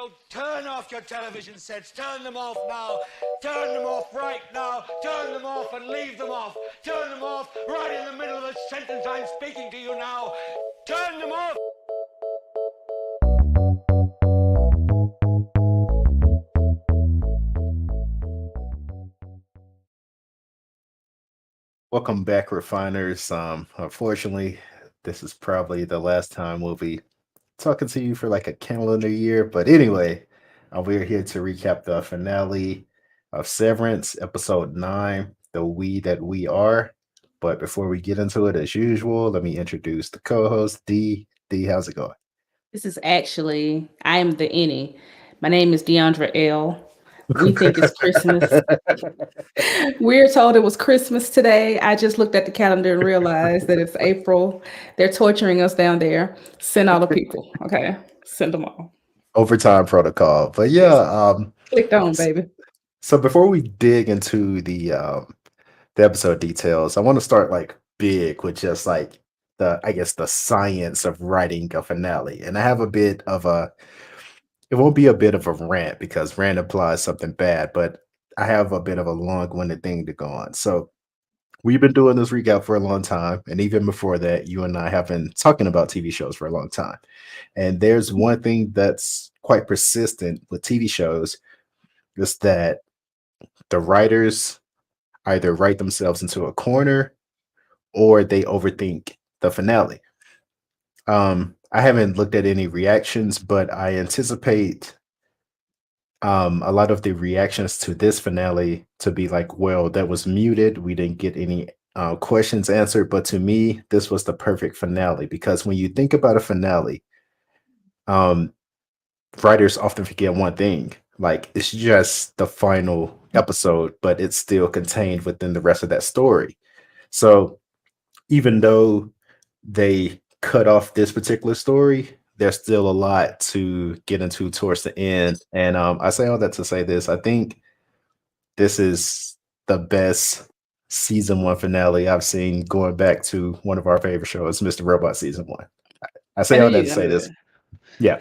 So turn off your television sets. Turn them off now. Turn them off right now. Turn them off and leave them off. Turn them off right in the middle of the sentence I'm speaking to you now. Turn them off. Welcome back, refiners. Unfortunately, this is probably the last time we'll be talking to you for like a calendar year. But anyway, we're here to recap the finale of Severance, episode 9, The We That We Are. But before we get into it, as usual, let me introduce the co-host, D. D, how's it going? This is actually, I am the Innie. My name is Deandra L. We think it's Christmas. We're told it was Christmas today. I just looked at the calendar and realized that it's April. They're torturing us down there. Send all the people. Okay. Send them all. Overtime protocol. But yeah, Yes. Clicked on, s- baby. so before we dig into the episode details, I want to start like big with just like the I guess the science of writing a finale. And I have a bit of a it won't be a bit of a rant because rant implies something bad, but I have a bit of a long-winded thing to go on. So we've been doing this recap for a long time, and even before that, you and I have been talking about TV shows for a long time. And there's one thing that's quite persistent with TV shows is that the writers either write themselves into a corner or they overthink the finale. I haven't looked at any reactions, but I anticipate a lot of the reactions to this finale to be like, well, that was muted. We didn't get any questions answered. But to me, this was the perfect finale because when you think about a finale, um, writers often forget one thing. Like it's just the final episode, but it's still contained within the rest of that story. So even though they cut off this particular story, there's still a lot to get into towards the end. And I say all that to say this. I think this is the best season one finale I've seen going back to one of our favorite shows, Mr. Robot season one. I I say knew all that you to were gonna say do this. that. Yeah.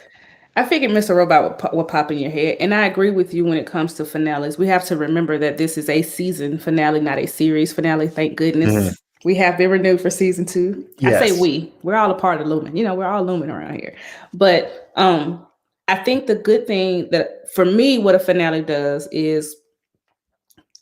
I figured Mr. Robot would pop in your head. And I agree with you when it comes to finales. We have to remember that this is a season finale, not a series finale. Thank Mhm. goodness. We have been renewed for season 2. I say Yes. we're all a part of Lumen. We're all Lumen around here. But I think the good thing that for me, what a finale does is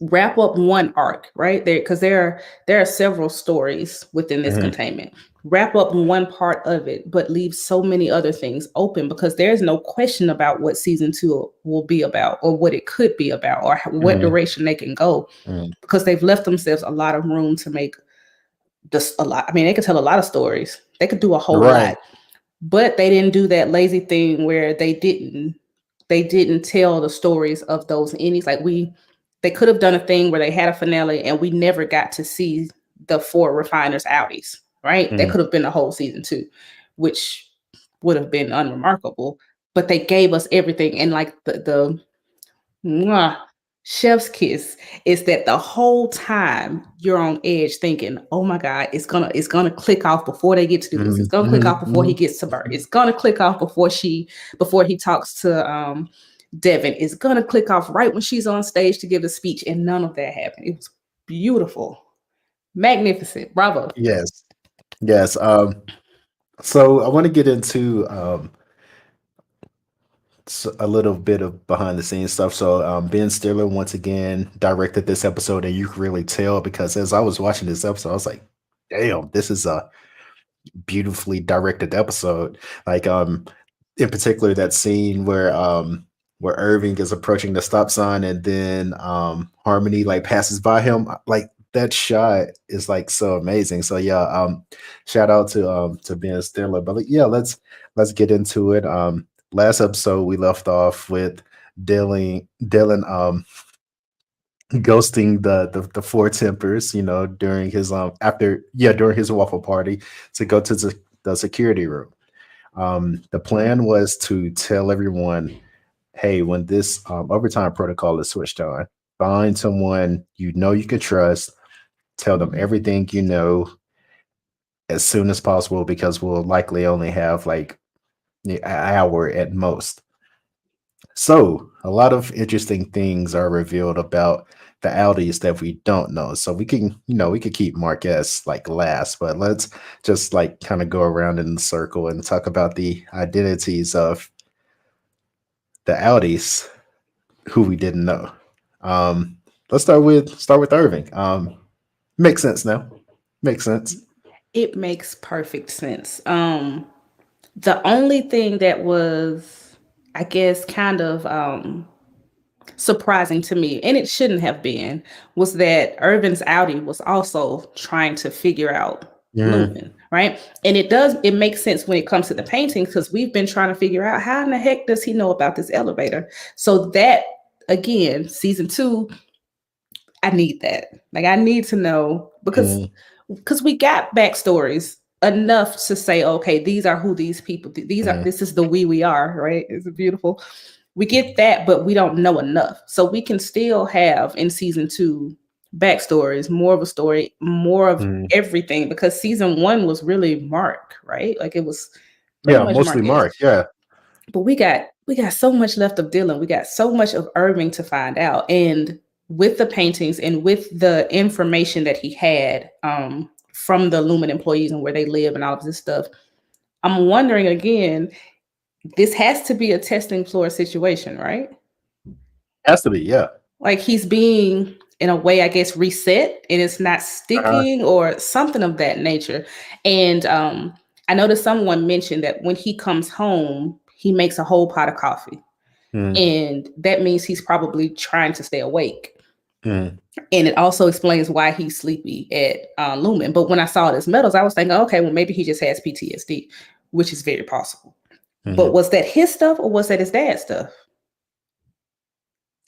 wrap up one arc, right? There are several stories within this Mhm. containment. Wrap up one part of it, but leave so many other things open because there's no question about what season 2 will be about or what it could be about or what Mhm. direction they can go Mhm. because they've left themselves a lot of room to make just a lot. I mean, they could tell a lot of stories. They could do a whole Right. lot, but they didn't do that lazy thing where they didn't tell the stories of those endings. They could have done a thing where they had a finale and we never got to see the 4 refiners outies, right? That Mhm. could have been the whole season 2, which would have been unremarkable. But they gave us everything, and like the mwah, chef's kiss is that the whole time you're on edge thinking, oh my God, it's gonna click off before they get to do this. It's Mhm. gonna click Mhm. off before he Mhm. gets to Bert. It's gonna click off before he talks to Devin. It's gonna click off right when she's on stage to give the speech, and none of that happened. It was beautiful, magnificent. Bravo. Yes. Yes. So I want to get into a little bit of behind the scenes stuff. So Ben Stiller once again directed this episode, and you can really tell because as I was watching this episode, I was like, "Damn, this is a beautifully directed episode." Like in particular, that scene where Irving is approaching the stop sign, and then Harmony like passes by him. Like that shot is like so amazing. So yeah, shout out to Ben Stiller. But like, yeah, let's get into it. Last episode we left off with Dylan ghosting the four tempers, during his after yeah during his waffle party to go to the security room. The plan was to tell everyone, hey, when this overtime protocol is switched on, find someone you can trust, tell them everything you know as soon as possible because we'll likely only have like an hour at most. So a lot of interesting things are revealed about the Outies that we don't know. So we can, we could keep Marquez like last, but let's just like kind of go around in the circle and talk about the identities of the Outies who we didn't know. Um, let's start with Irving. Makes sense now. Makes sense. It makes perfect sense. The only thing that was, I guess, kind of surprising to me, and it shouldn't have been, was that Irvin's Outie was also trying to figure out Mm, Lumen, right? And it makes sense when it comes to the painting because we've been trying to figure out how in the heck does he know about this elevator? So that again, season two, I need that. Like I need to know mm, because we got backstories enough to say, okay, these are who these people, these are, mm, this is the we are, right? It's beautiful. We get that, but we don't know enough. So we can still have in season two backstories, more of a story, more of mm. everything, because season one was really Mark, right? Like it was pretty Yeah, much mostly Marquez. Mark. Yeah. But we got so much left of Dylan. We got so much of Irving to find out. And with the paintings and with the information that he had from the Lumen employees and where they live and all of this stuff, I'm wondering again, this has to be a testing floor situation, right? Has to be. Yeah. Like he's being in a way, I guess, reset and it's not Uh-huh. sticking or something of that nature. And I noticed someone mentioned that when he comes home, he makes a whole pot of coffee. Mm, And that means he's probably trying to stay awake. mm, And it also explains why he's sleepy at Lumen. But when I saw it as metals, I was thinking, okay, well, maybe he just has PTSD, which is very possible. But mhm. was that his stuff or was that his dad's stuff?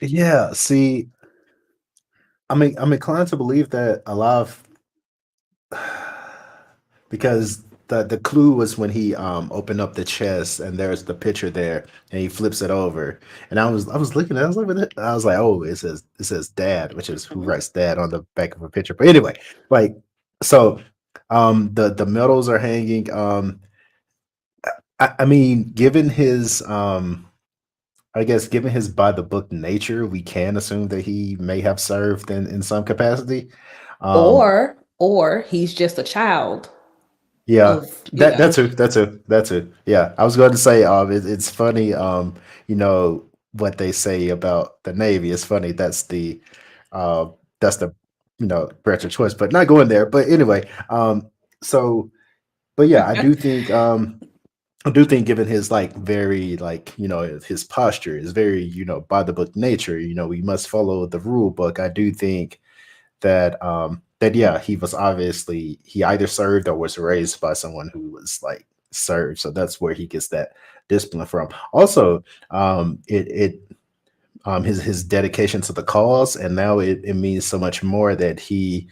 Yeah. See, I'm inclined to believe that a lot of because the clue was when he opened up the chest and there's the picture there and he flips it over and I was looking at it, I was looking at it, I was like, oh, it says dad, which is who Mhm. writes dad on the back of a picture. But anyway, like, so the medals are hanging. I mean, given his I guess given his by the book nature, we can assume that he may have served in some capacity. Um, Or he's just a child Yeah, of, that's it. Yeah, I was going to say, it's funny, what they say about the Navy. It's funny. Uh, that's the, branch of choice, but not going there. But anyway, so, but yeah, I do think given his like very like his posture is very by the book nature. We must follow the rule book. I do think that yeah, he was obviously he either served or was raised by someone who was like served, so that's where he gets that discipline from. Also, his dedication to the cause, and now it means so much more that he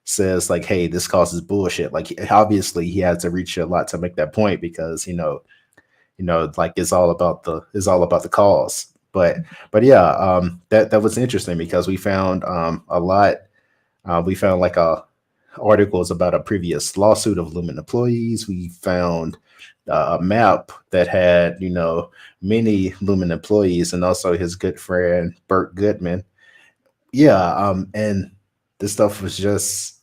says like, hey, this cause is bullshit. Like, obviously he had to reach a lot to make that point, because like it's all about the cause. But yeah, that was interesting because we found a lot. We found like articles about a previous lawsuit of Lumen employees. We found a map that had many Lumen employees, and also his good friend Burt Goodman. Yeah, and this stuff was just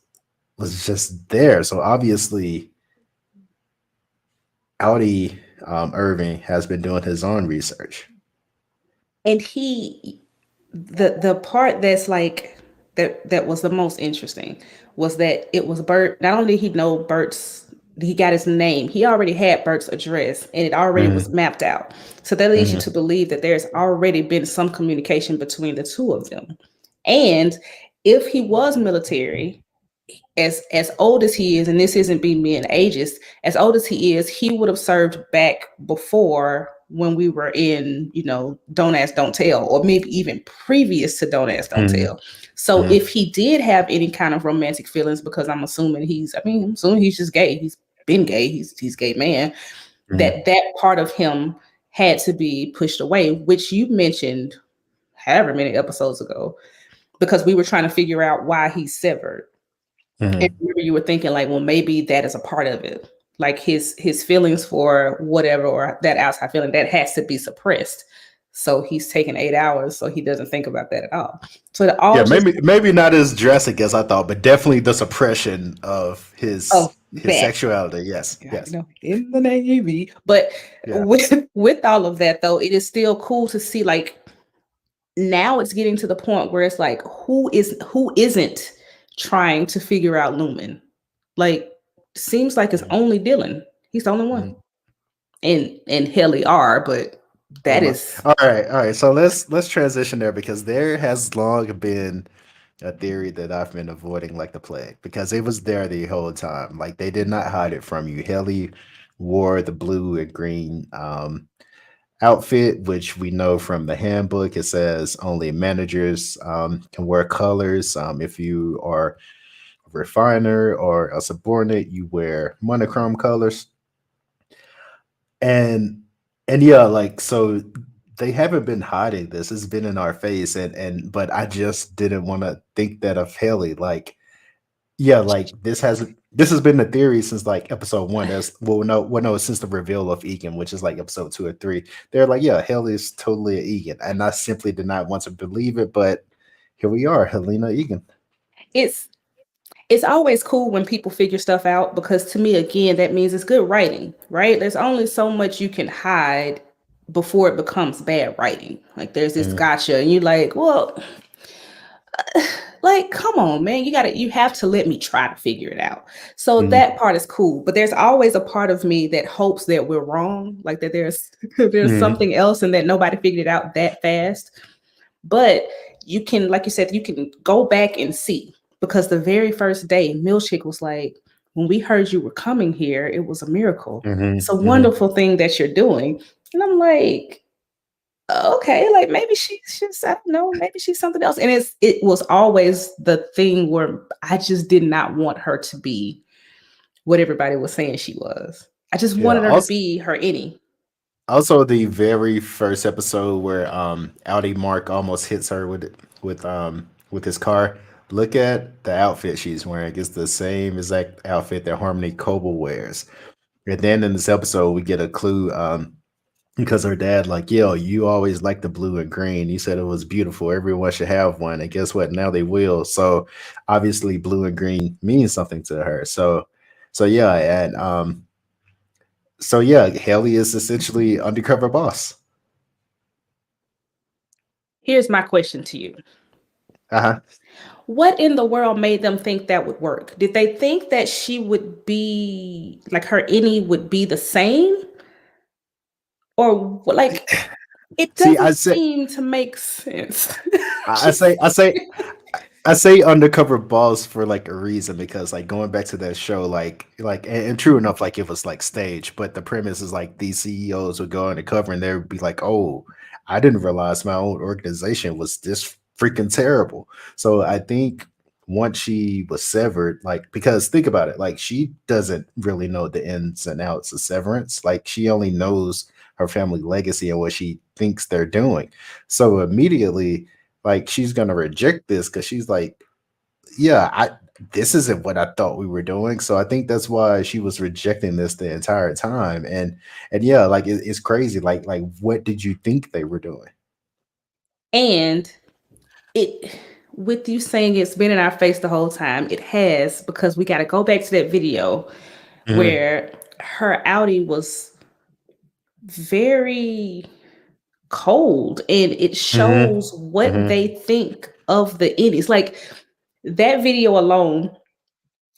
there. So obviously, Outie Irving has been doing his own research. and the part that's like that was the most interesting was that it was Bert. Not only did he know Bert's, he got his name, he already had Bert's address and it already was Mhm, mapped out. So that leads you mhm, to believe that there's already been some communication between the two of them. And if he was military, as old as he is, and this isn't being me an ageist, as old as he is, he would have served back before when we were in, Don't Ask, Don't Tell, or maybe even previous to Don't Ask, Don't mhm, Tell. So mhm, if he did have any kind of romantic feelings, because I'm assuming he's just gay. He's been gay. He's gay man. mhm. That part of him had to be pushed away, which you mentioned however many episodes ago, because we were trying to figure out why he's severed. And Mhm. remember you were thinking like, well, maybe that is a part of it. Like his feelings for whatever, or that outside feeling that has to be suppressed. So he's taking 8 hours, so he doesn't think about that at all. So it Yeah, all just maybe not as drastic as I thought, but definitely the suppression of his that. sexuality. Yes, Yeah, yes, in the Navy. But yeah. with all of that though, it is still cool to see like now it's getting to the point where it's like who isn't trying to figure out Lumon? Like seems like it's Mhm, only Dylan. He's the only one. mhm. And Helly are, but Oh that my. is All right. So let's transition there because there has long been a theory that I've been avoiding like the plague because it was there the whole time. Like they did not hide it from you. Helly wore the blue and green outfit, which we know from the handbook. It says only managers can wear colors. If you are a refiner or a subordinate, you wear monochrome colors. And yeah, like so they haven't been hiding this. It's been in our face and but I just didn't want to think that of Haley. Like, yeah, like this has been the theory since like episode one. As no, since the reveal of Egan, which is like episode 2 or 3. They're like, yeah, Haley is totally a Egan. And I simply did not want to believe it, but here we are, Helena Egan. it's it's always cool when people figure stuff out because to me again that means it's good writing, right? There's only so much you can hide before it becomes bad writing. Like there's this Mhm, gotcha and you're like, well, like come on man, you have to let me try to figure it out. So mhm, that part is cool, but there's always a part of me that hopes that we're wrong, like that there's there's mhm, something else and that nobody figured it out that fast. But you can, like you said, you can go back and see because the very first day Milchick was like, when we heard you were coming here, it was a miracle. It's mhm, a mhm, wonderful thing that you're doing. And I'm like, okay, like maybe she's I don't know, maybe she's something else. And it was always the thing where I just did not want her to be what everybody was saying she was. I just yeah. wanted her to be her Innie. Also, the very first episode where Outie Mark almost hits her with his car. Look at the outfit she's wearing. It's the same exact outfit that Harmony Coble wears. And then in this episode, we get a clue because her dad, like, yo, you always liked the blue and green. You said it was beautiful. Everyone should have one. And guess what? Now they will. So obviously, blue and green means something to her. So yeah, and so yeah, Haley is essentially undercover boss. Here's my question to you. Uh-huh. What in the world made them think that would work? Did they think that she would be like her Innie would be the same? Or like it See, doesn't seem to make sense. I She's say, I say, I say undercover boss for like a reason because like going back to that show, and true enough, like it was like staged, but the premise is like these CEOs would go undercover and they would be like, "Oh, I didn't realize my own organization was this freaking terrible." So I think once she was severed, like because think about it, like she doesn't really know the ins and outs of Severance. Like she only knows her family legacy and what she thinks they're doing. So immediately like she's gonna reject this because she's like, yeah, I this isn't what I thought we were doing. So I think that's why she was rejecting this the entire time. And yeah, like it's crazy. Like what did you think they were doing? and it with you saying it's been in our face the whole time, it has because we got to go back to that video Hmm. where her Outie was very cold and it Hmm. shows what Hmm. they think of the Innies. Like that video alone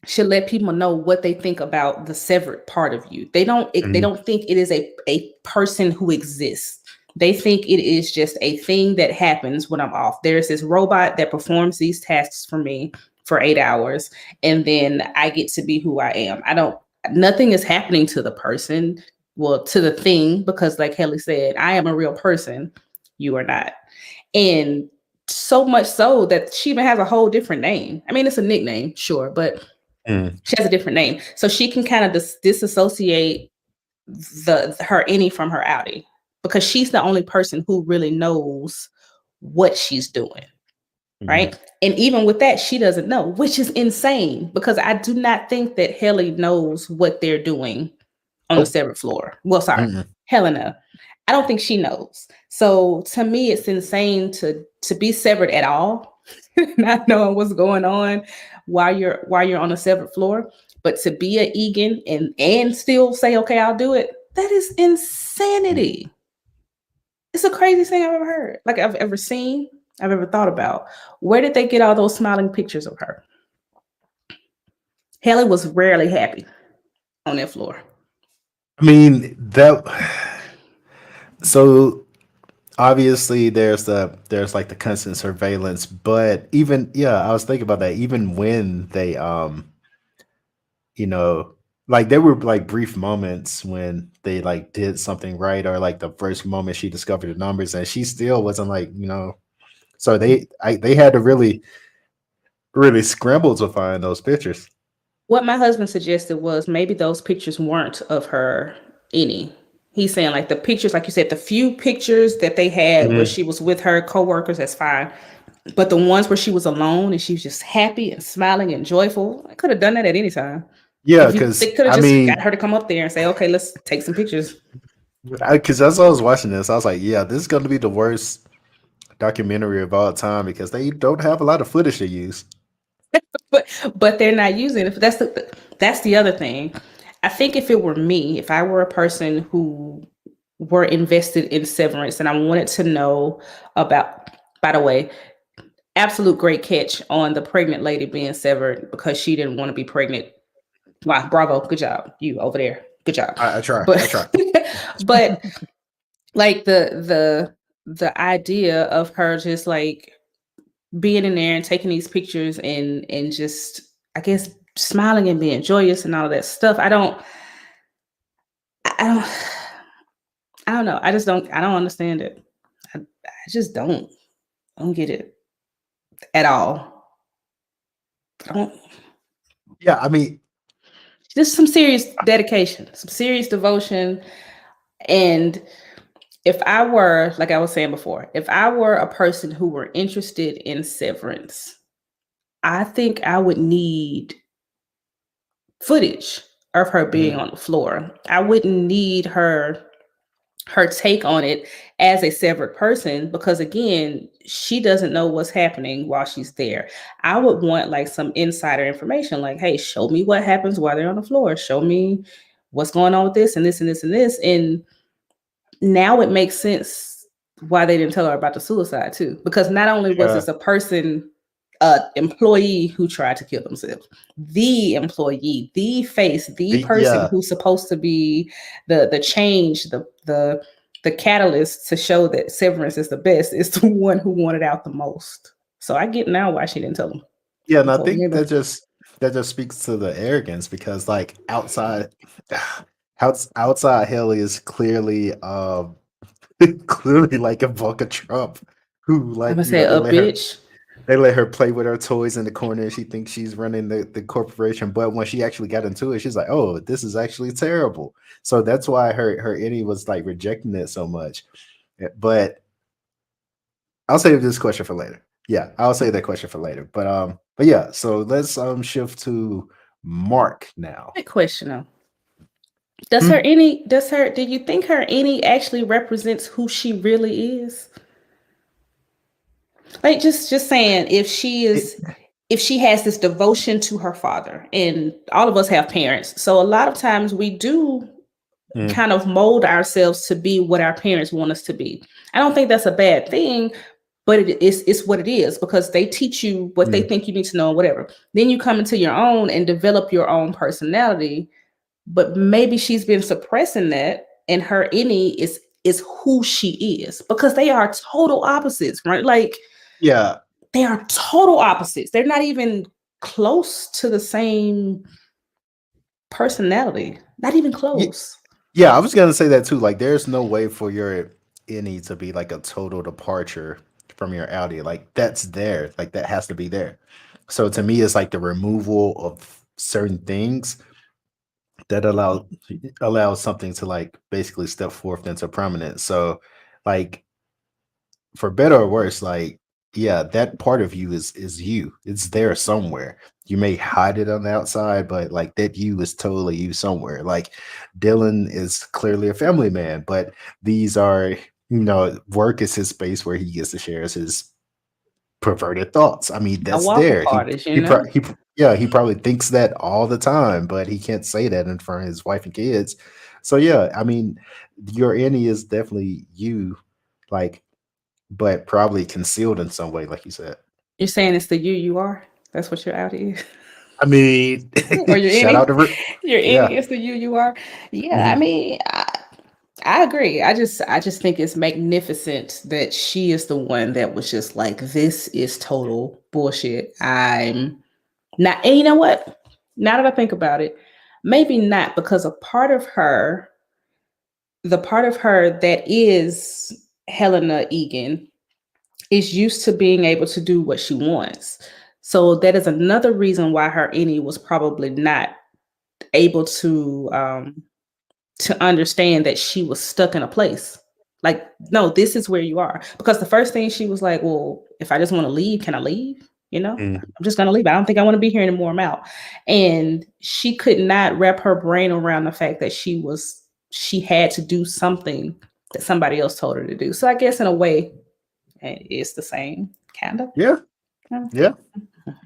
should let people know what they think about the severed part of you. They Hmm. don't think it is a person who exists. They think it is just a thing that happens when I'm off. There's this robot that performs these tasks for me for 8 hours and then I get to be who I am. I don't Nothing is happening to the person, well to the thing because like Helly said, I am a real person. You are not. And so much so that she even has a whole different name. I mean, it's a nickname, sure, but Hmm. she has a different name. So she can kind of disassociate her Innie from her Outie because she's the only person who really knows what she's doing. Hmm. Right. And even with that, she doesn't know, which is insane because I do not think that Helly knows what they're doing on the Oh. seventh floor. Well, sorry, Mm-mm. Helena. I don't think she knows. So to me, it's insane to be severed at all, not knowing what's going on while you're on a severed floor. But to be a Egan and still say, okay, I'll do it, that is insanity. It's the craziest thing I've ever heard. Like I've ever seen, I've ever thought about. Where did they get all those smiling pictures of her? Helly was rarely happy on that floor. I mean that. So obviously there's like the constant surveillance, but even I was thinking about that. Even when they you know, like there were like brief moments when they like did something right, or like the first moment she discovered the numbers, and she still wasn't like, so they had to really scramble to find those pictures. What my husband suggested was maybe those pictures weren't of her any. He's saying like the pictures, like you said, the few pictures that they had where Mhm. she was with her coworkers, that's fine. But the ones where she was alone and she was just happy and smiling and joyful, I could have done that at any time. Yeah, If you because they could have I just got mean, her to come up there and say, okay, let's take some pictures. because as I was watching this, I was like, yeah, this is going to be the worst documentary of all time because they don't have a lot of footage to use. But they're not using it. That's the other thing. I think if it were me, if I were a person who were invested in Severance and I wanted to know about, by the way, absolute great catch on the pregnant lady being severed because she didn't want to be pregnant. Wow, bravo, good job, you over there, good job. I try. But I try. but like the idea of her just like being in there and taking these pictures and just I guess smiling and being joyous and all of that stuff. I don't I don't know. I don't understand it. I just don't get it at all. I don't Yeah, I mean, just some serious dedication, some serious devotion. And if I were, like I was saying before, if I were a person who were interested in Severance, I think I would need footage of her being mhm, on the floor. I wouldn't need her take on it as a severed person because again, she doesn't know what's happening while she's there. I would want like some insider information like, hey, show me what happens while they're on the floor. Show me what's going on with this and this and this and this. And now it makes sense why they didn't tell her about the suicide too. Because not only was yeah, this a person, employee who tried to kill themselves, the employee, the face, the person yeah, who's supposed to be the change, the catalyst to show that Severance is the best is the one who wanted out the most. So I get now why she didn't tell him. yeah, and I Told him think either. that just speaks to the arrogance because like outside Haley is clearly clearly like Ivanka Trump, who I'm like gonna say a bitch. they let her play with her toys in the corner. She thinks she's running the corporation, but when she actually got into it, she's like, "Oh, this is actually terrible." So that's why her Innie was like rejecting it so much. But I'll save this question for later. Yeah, I'll save that question for later. But yeah. So let's shift to Mark now. Good question though. Hmm. Do you think her any actually represents who she really is? Like just saying It- if she has this devotion to her father, and all of us have parents. So a lot of times we do mm, kind of mold ourselves to be what our parents want us to be. I don't think that's a bad thing, but it's what it is because they teach you what they mm, think you need to know, whatever. Then you come into your own and develop your own personality, but maybe she's been suppressing that and her any is who she is because they are total opposites, right? Like yeah. they are total opposites. They're not even close to the same personality. Not even close. Yeah, I was gonna say that too. Like, there's no way for your Innie to be like a total departure from your Outie. Like, that's there. Like, that has to be there. So to me, it's like the removal of certain things that allows something to like basically step forth into prominence. So, like, for better or worse, like yeah, that part of you is you. It's there somewhere. You may hide it on the outside, but like that you is totally you somewhere. Like Dylan is clearly a family man, but these are, work is his space where he gets to share his perverted thoughts. I mean, A that's waffle there. parties, you know? He probably thinks that all the time, but he can't say that in front of his wife and kids. So yeah, I mean, your Annie is definitely you, like, but probably concealed in some way, like you said. You're saying it's the you are? That's what your Outie is? I mean, Or your shout out Innie? to Your Innie yeah. is the you are? Yeah, I Mhm. mean, I agree. I just think it's magnificent that she is the one that was just like, this is total bullshit. I'm not, and you know what? Now that I think about it, maybe not, because the part of her that is Helena Eagan is used to being able to do what she wants. So that is another reason why her Innie was probably not able to understand that she was stuck in a place. Like, no, this is where you are. Because the first thing she was like, well, if I just want to leave, can I leave? You know, Mm. I'm just going to leave. I don't think I want to be here anymore. I'm out. And she could not wrap her brain around the fact that she had to do something that somebody else told her to do. So I guess in a way, it's the same, kind of. Yeah, yeah,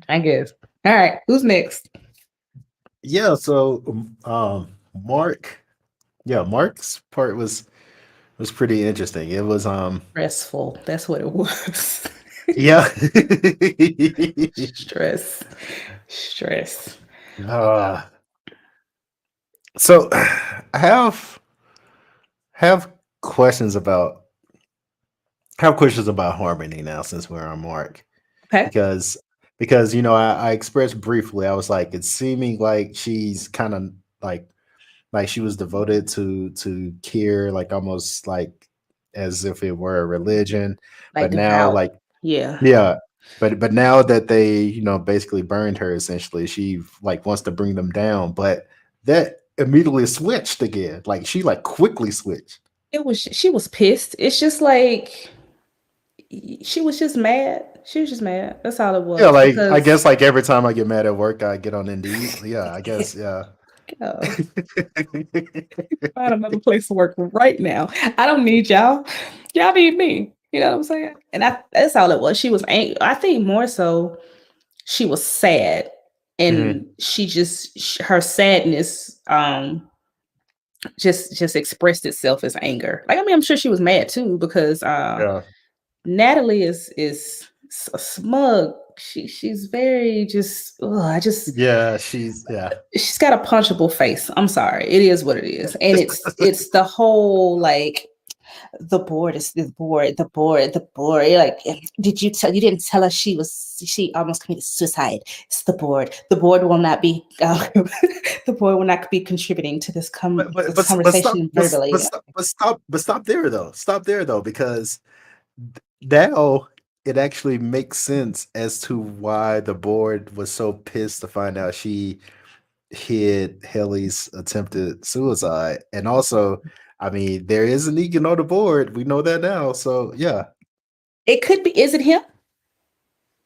I guess. All right. Who's next? yeah. So, Mark, yeah, Mark's part was pretty interesting. It was, Stressful. That's what it was. yeah. Stress. Stress. uh, so, I have questions about have questions about harmony now since we're on Mark. Okay. Because I expressed briefly, I was like, it's seeming like she's kind of like she was devoted to Kier, like almost like as if it were a religion. Like But now, devout. like, Yeah. yeah, but now that they basically burned her, essentially, she like wants to bring them down. But that immediately switched again. Like she like quickly switched. She was pissed. It's just like she was just mad. She was just mad. That's all it Yeah, was. like I Because guess like every time I get mad at work, I get on Indeed. Yeah, I guess. Yeah. uh, find another place to work right now. I don't need y'all. Y'all need me. You know what I'm saying? And that's all it was. She was angry. I think more so she was sad. Mhm. And her sadness just expressed itself as anger. Like, I mean, I'm sure she was mad too, because Yeah. Natalie is a smug. She's very just. Ugh, Yeah, she's got a punchable face. I'm sorry. It is what it is, and it's the whole like the board is the board. You're like, you didn't tell us she almost committed suicide. It's the board. The board will not be the board will not be contributing to this conversation verbally. but stop there though. Stop there though, because now it actually makes sense as to why the board was so pissed to find out she hid Helly's attempted suicide. And also, I mean, there is an Egan on the board. We know that now. So yeah. It could be. Is it him?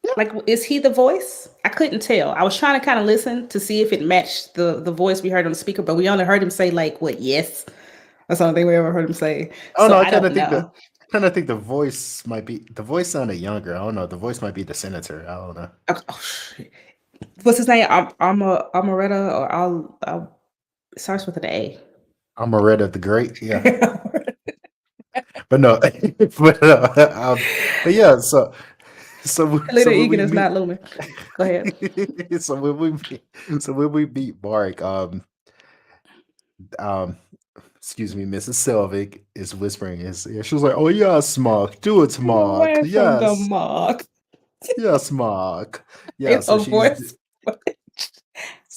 Yeah. Like, is he the voice? I couldn't tell. I was trying to kind of listen to see if it matched the voice we heard on the speaker, but we only heard him say like, "What? Yes." That's the only thing we ever heard him say. Oh So no, I I don't know. kind of think the voice sounded younger. I don't know. The voice might be the senator. I don't know. Oh, shit. What's his name? Amaretta, or it starts with an A. Amaretta the Great. Yeah. But no, but yeah, Helena when Egan we is meet not Lumen. Go ahead. so when we meet Mark, um excuse me, Mrs. Selvig is whispering in his ear. She was like, "Oh yes, Mark, do it, Mark. Away from the Yes, mark. yes, Mark. Yeah." It's So a voice.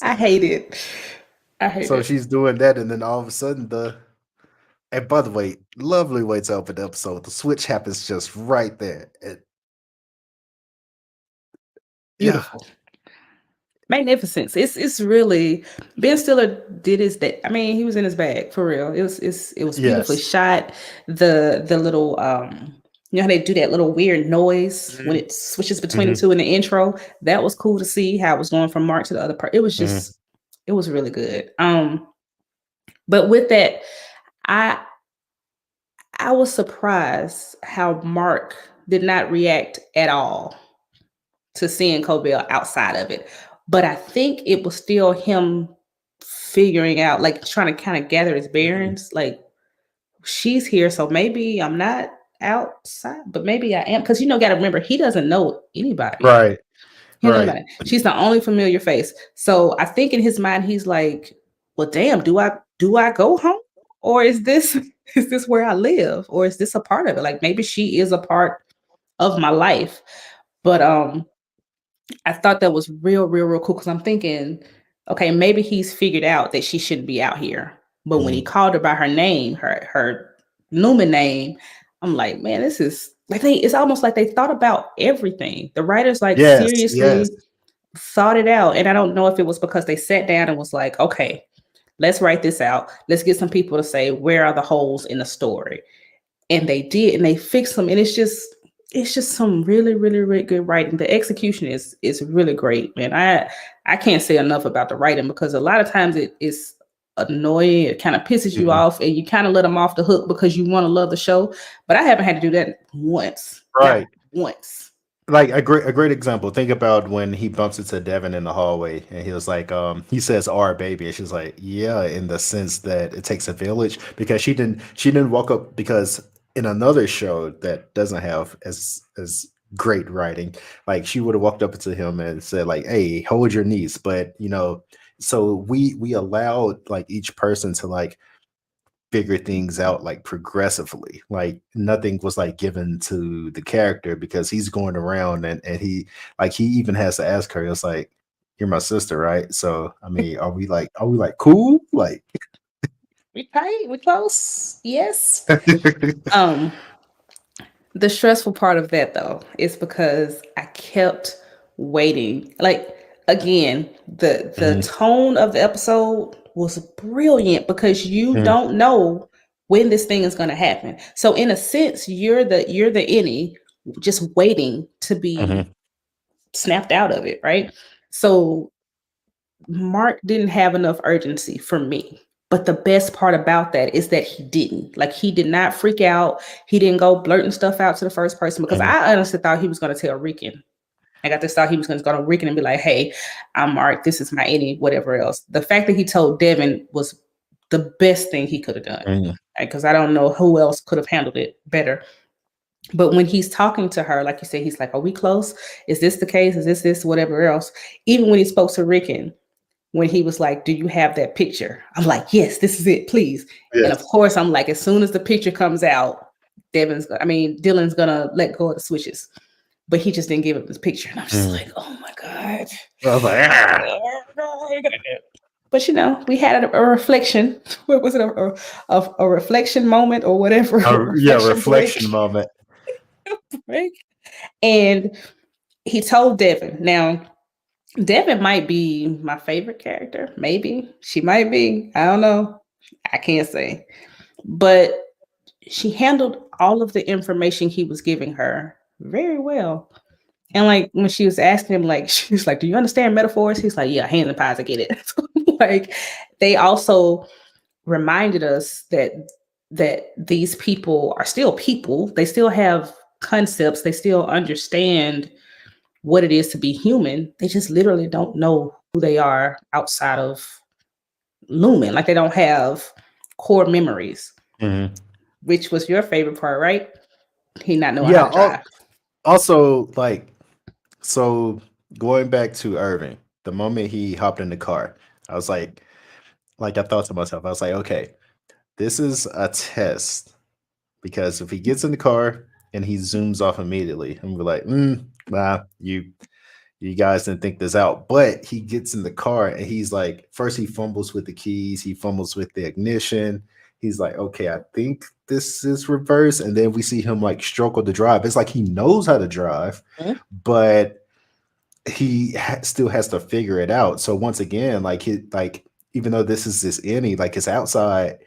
I hate it. I hate so it. she's doing that, and then all of a sudden and by the way, lovely way to open the episode. The switch happens just right there. Yeah, Beautiful. Magnificence. It's really Ben Stiller did his day. I mean, he was in his bag for real. It was beautifully yes. shot. The little You know how they do that little weird noise when Mhm, it switches between the mhm, two in the intro? That was cool to see how it was going from Mark to the other part. It was mhm. just, it was really good. But with that, I I was surprised how Mark did not react at all to seeing Cobell outside of it. But I think it was still him figuring out, like trying to kind of gather his Mhm. bearings. Like, she's here, so maybe I'm not outside, but maybe I am. Because got to remember, he doesn't know anybody. Right, He doesn't know right. anybody. She's the only familiar face. So I think in his mind, he's like, "Well, damn, do I go home, or is this is this where I live, or is this a part of it? Like maybe she is a part of my life." But I thought that was real, real, real cool because I'm thinking, okay, maybe he's figured out that she shouldn't be out here. But when he Mhm. called her by her name, her Lumen name, I'm like, man, this is like it's almost like they thought about everything. The writers like Yes, yes. seriously thought it out. And I don't know if it was because they sat down and was like, okay, let's write this out. Let's get some people to say where are the holes in the story. And they did, and they fixed them. And it's just some really, really, really good writing. The execution is really great, man. I can't say enough about the writing because a lot of times it is annoying. It kind of pisses you Mhm. off, and you kind of let them off the hook because you want to love the show. But I haven't had to do that once, not Right. once. Like a great example. Think about when he bumps into Devin in the hallway and he was like, he says our baby, and she's like, yeah, in the sense that it takes a village because she didn't walk up because in another show that doesn't have as great writing, like she would have walked up to him and said, like, hey, hold your niece. But so we allowed like each person to like figure things out like progressively. Like nothing was like given to the character because he's going around and he even has to ask her, it's like, you're my sister, right? So I mean, are we like cool? Like We tight, we close, yes. Um, The stressful part of that though is because I kept waiting. Like again, the Mhm, tone of the episode was brilliant because you mhm, don't know when this thing is going to happen. So in a sense, you're the Innie just waiting to be mhm, snapped out of it, right? So Mark didn't have enough urgency for me. But the best part about that is that he didn't. Like he did not freak out. He didn't go blurting stuff out to the first person because mhm, I honestly thought he was going to tell Rickon. I got this thought he was going to go to Rickon and be like, "Hey, I'm Mark. This is my Innie, whatever else." The fact that he told Devin was the best thing he could have done mhm, because I don't know who else could have handled it better. But when he's talking to her, like you said, he's like, "Are we close? Is this the case? Is this, whatever else?" Even when he spoke to Rickon, when he was like, "Do you have that picture?" I'm like, "Yes, this is it, please." And of yes. course, I'm like, as soon as the picture comes out, Dylan's gonna let go of the switches. But he just didn't give up his picture. And I'm just Mhm. like, oh my God. I was like, ah. But we had a reflection. What was it? A reflection moment or whatever, a Yeah, reflection break. reflection moment. break. And he told Devin. Now, Devin might be my favorite character. Maybe she might be. I don't know. I can't say. But she handled all of the information he was giving her very well. And like when she was asking him, like, she was like, "Do you understand metaphors?" He's like, "Yeah, hands and pies, I get it." Like they also reminded us that these people are still people. They still have concepts. They still understand what it is to be human. They just literally don't know who they are outside of Lumen. Like they don't have core memories, Mhm. which was your favorite part, right? He not knowing how Yeah. to drive. Also, like, so going back to Irving, the moment he hopped in the car, I was like I thought to myself, I was like, okay, this is a test because if he gets in the car and he zooms off immediately, I'm gonna be like, nah, you guys didn't think this out. But he gets in the car and he's like, first he fumbles with the keys, he fumbles with the ignition. He's like, okay, I think this is reverse. And then we see him like struggle to drive. It's like he knows how to drive, Mhm. but he still has to figure it out. So once again, like even though this is this Annie, like his outside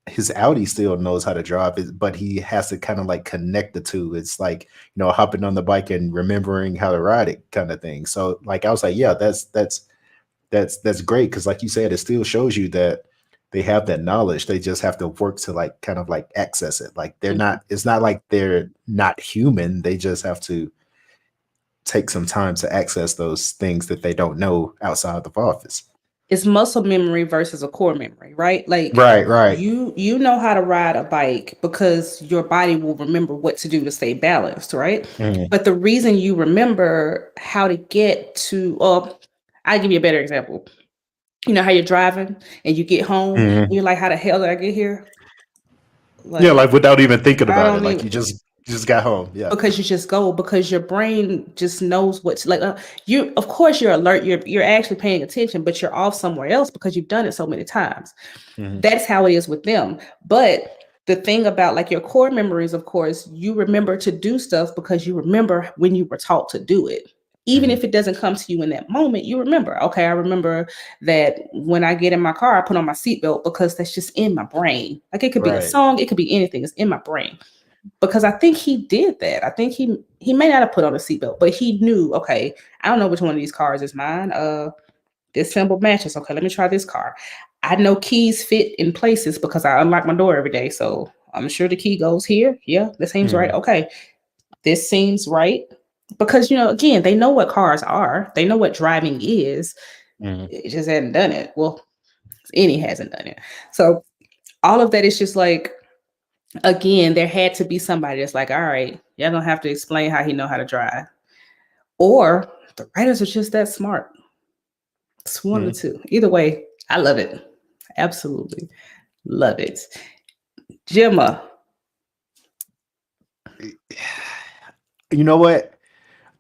his Audi still knows how to drive it, but he has to kind of like connect the two. It's like, hopping on the bike and remembering how to ride it kind of thing. So like I was like, yeah, that's great, because like you said, it still shows you that they have that knowledge. They just have to work to like kind of like access it. Like it's not like they're not human. They just have to take some time to access those things that they don't know outside of office. It's muscle memory versus a core memory, right? Like Right. you know how to ride a bike because your body will remember what to do to stay balanced, right? Mhm. But the reason you remember how to get to, I'll give you a better example. You know how you're driving and you get home and you're like, how the hell did I get here? Yeah, like without even thinking I about it. don't Like even, you just got home. Yeah. because you just go, because your brain just knows what's like, you, of course you're alert, you're actually paying attention, but you're off somewhere else because you've done it so many times. Mhm. That's how it is with them. But the thing about like your core memories, of course, you remember to do stuff because you remember when you were taught to do it. Even Mhm. if it doesn't come to you in that moment, you remember, okay, I remember that when I get in my car, I put on my seatbelt because that's just in my brain. Like it could be a Right. song, it could be anything, it's in my brain. Because I think he did that. I think he may not have put on a seatbelt, but he knew, okay, I don't know which one of these cars is mine. This symbol matches. Okay, let me try this car. I know keys fit in places because I unlock my door every day. So I'm sure the key goes here. Yeah, this seems right. Mhm. Okay, this seems right. Because, again, they know what cars are. They know what driving is. Mhm. It just hadn't done it. Well, Innie hasn't done it. So all of that is just like, again, there had to be somebody that's like, all right, y'all don't have to explain how he know how to drive. Or the writers are just that smart. It's one of the two. Either way, I love it. Absolutely love it. Gemma. You know what?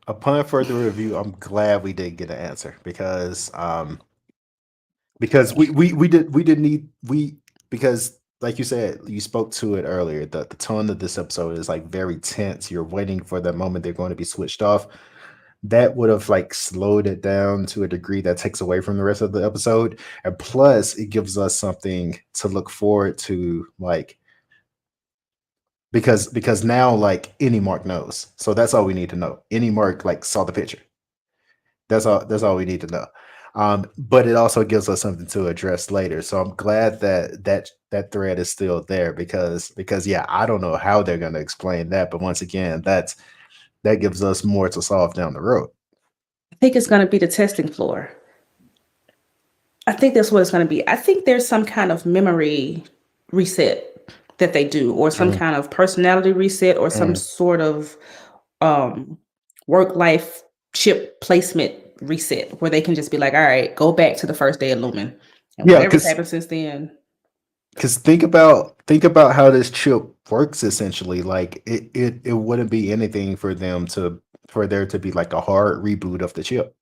Upon further review, I'm glad we did get an answer, because we didn't need we because like you said, you spoke to it earlier. The tone of this episode is like very tense. You're waiting for the moment they're going to be switched off. That would have like slowed it down to a degree that takes away from the rest of the episode. And plus, it gives us something to look forward to, like because now like any Mark knows. So that's all we need to know. Any Mark like saw the picture. That's all we need to know. But it also gives us something to address later. So I'm glad that thread is still there, because yeah, I don't know how they're gonna explain that, but once again, that gives us more to solve down the road. I think it's going to be the testing floor. I think that's what it's going to be. I think there's some kind of memory reset that they do, or some Mhm. kind of personality reset, or some Mhm. sort of work life chip placement reset where they can just be like, all right, go back to the first day of Lumen. And Yeah, whatever's because happened since then. think about how this chip works essentially. Like it wouldn't be anything for there to be like a hard reboot of the chip.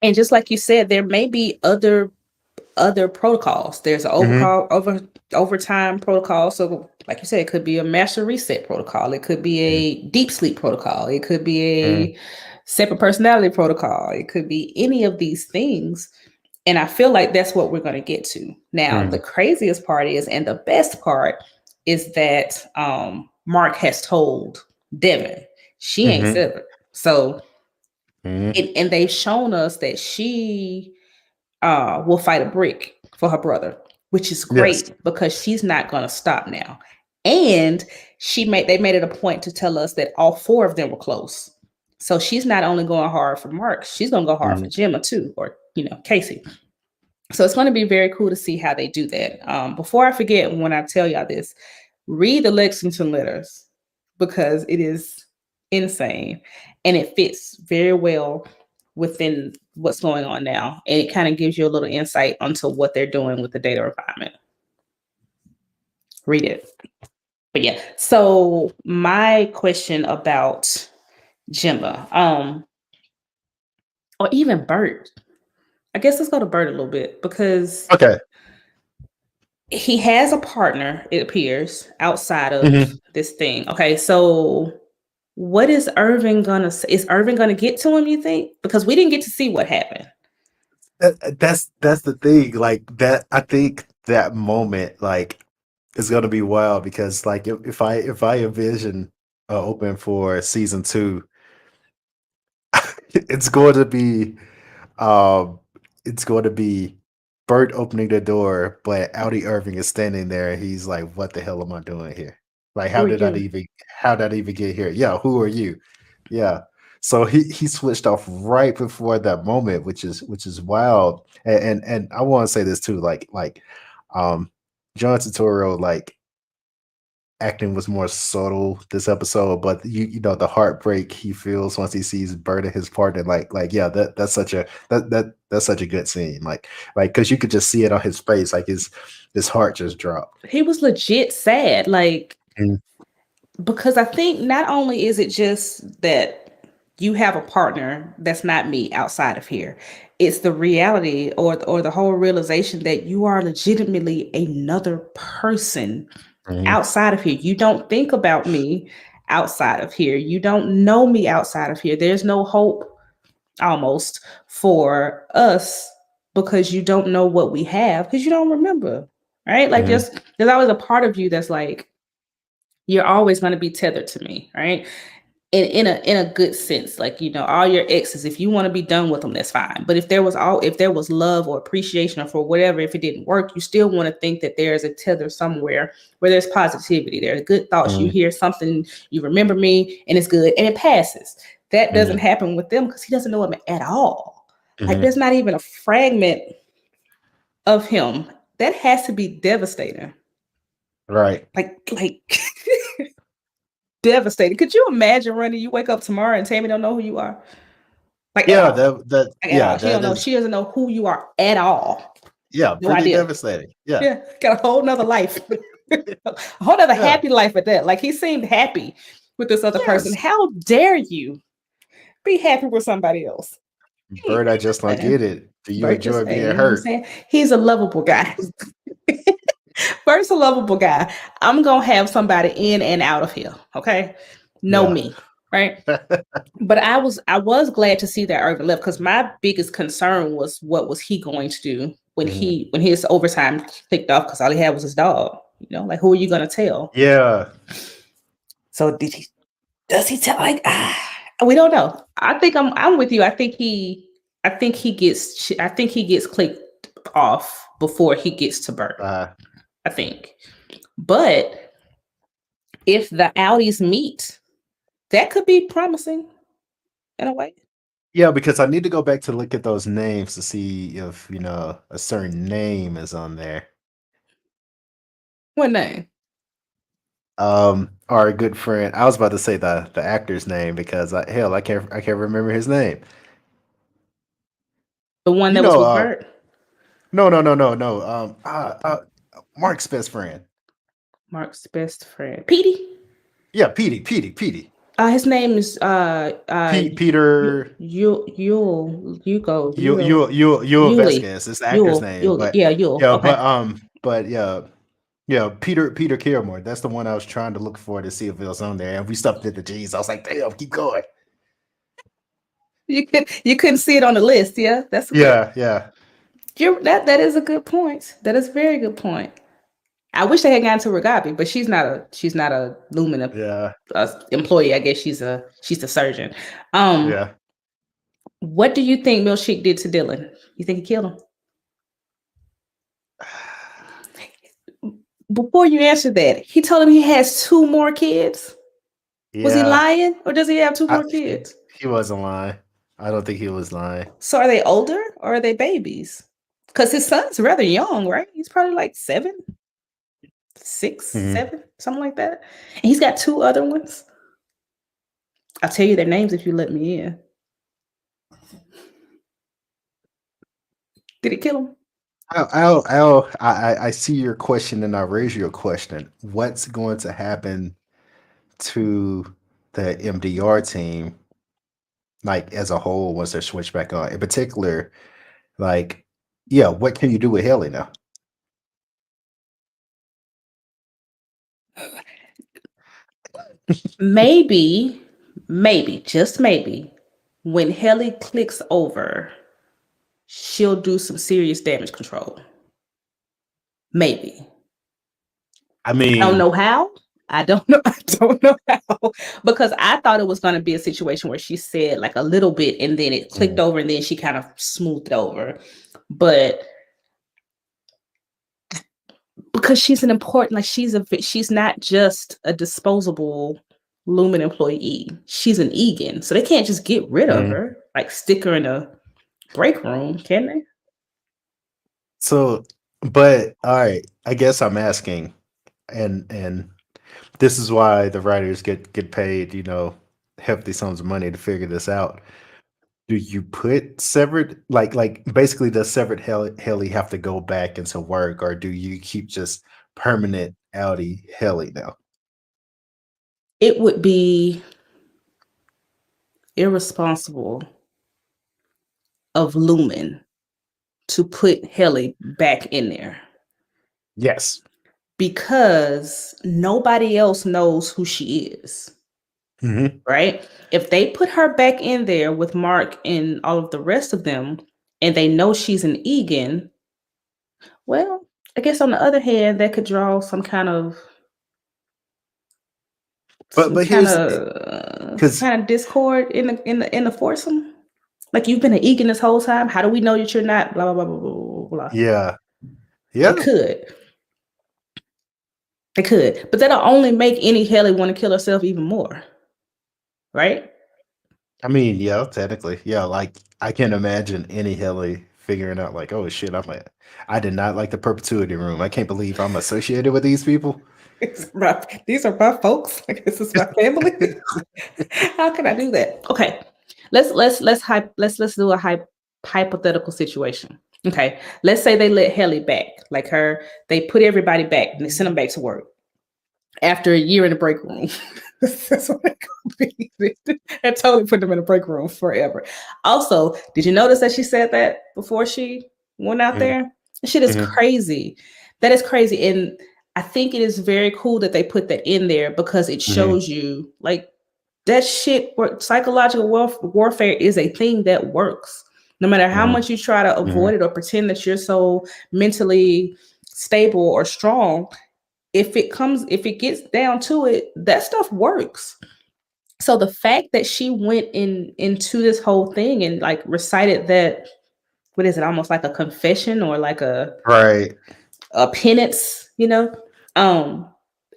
And just like you said, there may be other protocols. There's an Mhm. overtime protocol. So like you said, it could be a master reset protocol. It could be Mhm. a deep sleep protocol. It could be Mhm. a separate personality protocol. It could be any of these things. And I feel like that's what we're going to get to. Now, the Mhm. craziest part is, and the best part is that Mark has told Devin she ain't Mhm. severed. So, Mhm. and they've shown us that she will fight a brick for her brother, which is Yes. great because she's not going to stop now. And they made it a point to tell us that all four of them were close. So she's not only going hard for Mark, she's going to go hard for Mhm. Gemma too, or Casey. So it's going to be very cool to see how they do that. Before I forget, when I tell y'all this, read the Lexington Letters because it is insane and it fits very well within what's going on now. And it kind of gives you a little insight onto what they're doing with the data refinement. Read it. But yeah, so my question about Gemma, or even Burt, I guess let's go to Burt a little bit because Okay. he has a partner, it appears, outside of Mhm. this thing. Okay, so what is Irving gonna say? Is Irving gonna get to him, you think? Because we didn't get to see what happened. That's the thing. Like that, I think that moment, like, is gonna be wild because, like, if I envision open for season 2, it's going to be um it's going to be Bert opening the door, but Outie Irving is standing there. He's like, "What the hell am I doing here? Like, Who are you? how did I even get here? Yeah, who are you? Yeah." So he switched off right before that moment, which is wild. And I want to say this too, um John Turturro, like, acting was more subtle this episode, but you know the heartbreak he feels once he sees Bert and his partner, like yeah, that's such a good scene, like because you could just see it on his face, like his heart just dropped. He was legit sad, like, Mm, because I think not only is it just that you have a partner that's not me outside of here, it's the reality or the whole realization that you are legitimately another person mhm, outside of here. You don't think about me outside of here. You don't know me outside of here. There's no hope almost for us because you don't know what we have because you don't remember. Right? Like mhm, there's always a part of you that's like, you're always going to be tethered to me, right? In a good sense, like, all your exes, if you want to be done with them, that's fine. But if there was love or appreciation or for whatever, if it didn't work, you still want to think that there's a tether somewhere where there's positivity, there's good thoughts, you mhm, hear something, you remember me, and it's good and it passes. That doesn't mhm, happen with them because he doesn't know him at all. Like, mhm. there's not even a fragment of him. That has to be devastating. Right. Like devastated. Could you imagine, Runny, you wake up tomorrow and Tammy don't know who you are? Like, at Yeah, all. that Like, at yeah, all. that is, She doesn't know who you are at all. yeah, No pretty idea. devastating. Yeah. Yeah. Got a whole nother life. A whole nother Yeah. happy life at that. Like, he seemed happy with this other person. Yes. How dare you be happy with somebody else? He ain't Bert, I just don't saying. get it. Do you Bert just enjoy saying, being you know what I'm hurt? saying? He's a lovable guy. Bert's a lovable guy. I'm gonna have somebody in and out of here. Okay. Know Yeah. me. Right. But I was glad to see that Irving left because my biggest concern was what was he going to do when Mhm. his overtime kicked off because all he had was his dog. Like, who are you gonna tell? Yeah. So does he tell, like, we don't know. I think I'm with you. I think he gets clicked off before he gets to Bert. Uh, I think. But if the Audis meet, that could be promising in a way. yeah, because I need to go back to look at those names to see if, a certain name is on there. What name? Our good friend, I was about to say the actor's name because I can't remember his name. The one You that was know, with Bert? no, no, no, no, no. Mark's best friend. Mark's best friend. Petey? Yeah, Petey. His name is Peter Yul Yuli. Vasquez is the actor's name, but Yeah, Yule. yeah, Okay. but yeah, Peter Kilmore. That's the one I was trying to look for to see if it was on there, and we stopped at the G's. I was like, damn, keep going. You couldn't see it on the list, yeah? That's a good. Yeah. That is a good point. That is a very good point. I wish they had gotten to Ragabi, but she's not a Lumina Yeah, employee. I guess she's a surgeon. yeah. What do you think Milkshake did to Dylan? You think he killed him? Before you answer that, he told him he has 2 more kids. Was he Yeah, lying, or does he have 2 I, more kids? he wasn't lying. I don't think he was lying. So are they older or are they babies? Because his son's rather young, right? He's probably like 7, 6, Mhm. 7, something like that. And he's got 2 other ones. I'll tell you their names if you let me in. Did he kill him? I see your question and I raise your question. What's going to happen to the MDR team, like as a whole, once they're switched back on? In particular, like, yeah, what can you do with Helly now? Maybe, just maybe, when Helly clicks over, she'll do some serious damage control. Maybe. I I don't mean, know how. I don't know. I don't know how. Because I thought it was going to be a situation where she said like a little bit and then it clicked over and then she kind of smoothed it over. But because she's an important, like she's not just a disposable Lumen employee. She's an Eagan. So they can't just get rid of her, like stick her in a break room, can they? so, but all right, I guess I'm asking, and this is why the writers get paid, hefty sums of money to figure this out. Do you put severed like basically does severed Helly have to go back into work, or do you keep just permanent Outie Helly now? It would be irresponsible of Lumen to put Helly back in there Yes. because nobody else knows who she is. Right? If they put her back in there with Mark and all of the rest of them, and they know she's an Eagan, well, I guess on the other hand, that could draw some kind of But here's because discord in the foursome. Like you've been an Eagan this whole time. How do we know that you're not? Blah blah blah blah blah blah. yeah, They could. They could, but that'll only make any Helly want to kill herself even more. Right? I mean, yeah, technically, yeah. Like I can imagine any Helly figuring out, like, oh shit, I did not like the perpetuity room. I can't believe I'm associated with these people. These are my folks. Like this is my family. How can I do that? Okay, let's do a hypothetical situation. Okay, let's say they let Helly back, like her. They put everybody back and they send them back to work after a year in the break room. That's what it could be. They totally put them in the break room forever. Also, did you notice that she said that before she went out there? Shit is crazy. That is crazy. And I think it is very cool that they put that in there because it shows you like that shit psychological warfare is a thing that works. No matter how much you try to avoid it or pretend that you're so mentally stable or strong, if it gets down to it, that stuff works. So the fact that she went into this whole thing and like recited that, what is it, almost like a confession or like a penance,